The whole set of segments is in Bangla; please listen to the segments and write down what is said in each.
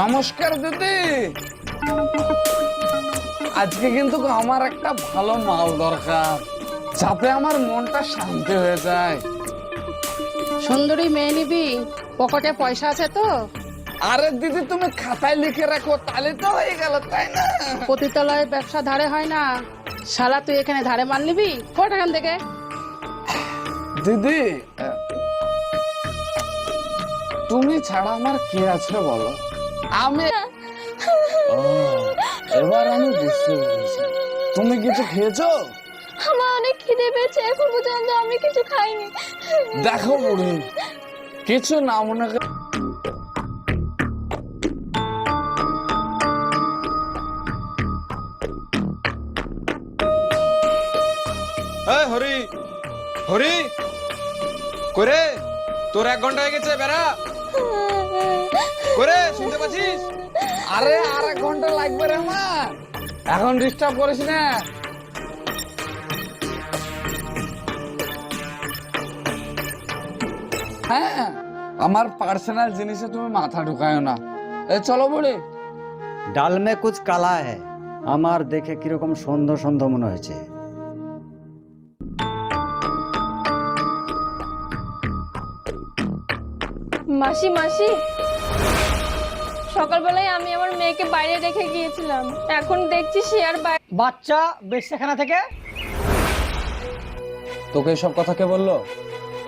নমস্কার দিদি। আজকে কিন্তু আমার একটা ভালো মাল দরকার, যাতে আমার মনটা শান্তি হয়ে যায়। সুন্দরী মেয়ে নিবি, পকেটে পয়সা আছে তো? আরে দিদি, তুমি খাতায় লিখে রাখো, তাহলে তো হয়ে গেল, তাই না? পতিতালয়ে ব্যবসা ধারে হয় না শালা, তুই এখানে ধারে মাল নিবি? ফোট এখান থেকে। দিদি, তুমি ছাড়া আমার কে আছে বলো? আমি এবার আমি বুঝতে পেরেছি। তুমি কিছু খেয়েছো? আমার অনেক খিদে পেয়েছে, এখন পর্যন্ত আমি কিছু খাইনি। দেখো বুড়ি, কিছু না মনে কর। হরি হরি করে তোর 1 ঘন্টা হয়ে গেছে, বেড়া করে, শুনতে পাচ্ছিস? আরে আর 1 ঘন্টা লাগবে রে মা, এখন ডিস্টার্ব করিস না। হ্যাঁ, আমার পার্সোনাল জিনিসে তুমি মাথা ঢুকায়ো না। চলো বুড়ি। ডাল মে কুছ কালা है আমার দেখে কিরকম সন্দেহ সন্দেহ মনে হয়েছে। মাসি মাসি, সকালবেলায় আমি আমার মেয়েকে বাইরে রেখে গিয়েছিলাম, এখন দেখছি সে আর বাইরে। বাচ্চা বেশখানা থেকে তোকে সব কথা কে বললো?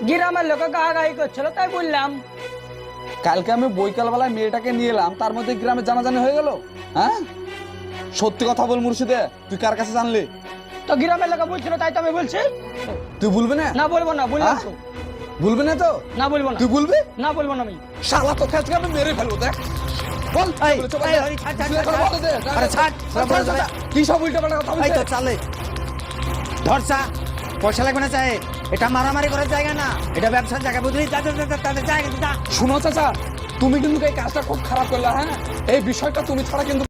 গ্রামের লোকে গাগাই করছিল, তাই বললাম। কালকে আমি বৈকাল বেলায় মেয়েটাকে নিয়ে এলাম, তার মধ্যে গ্রামে জানাজানি হয়ে গেল। হ্যাঁ, সত্যি কথা বল মুর্শিদে, তুই কার কাছে জানলি? তো গ্রামের লোকে বলছিল, তাই তো আমি বলছি। তুই বলবি না? না বলবো না, বললাম তো। বলবি না তো? না বলবো না। তুই বলবি? না বলবো না আমি। শালা তোকে আজকে আমি মেরে ফেলবো, দেখ। বল কি সব উল্টা পাল্টা কথা এই তো বলছিস? চালে ধরছা, পয়সা লাগবে না চাই, এটা মারামারি করার জায়গা না, এটা ব্যবসার জায়গা, বুঝলি? তাদের জায়গা। শুনো চাচা, তুমি কিন্তু এই কাজটা খুব খারাপ করলে। হ্যাঁ, এই বিষয়টা তুমি ছাড়া কিন্তু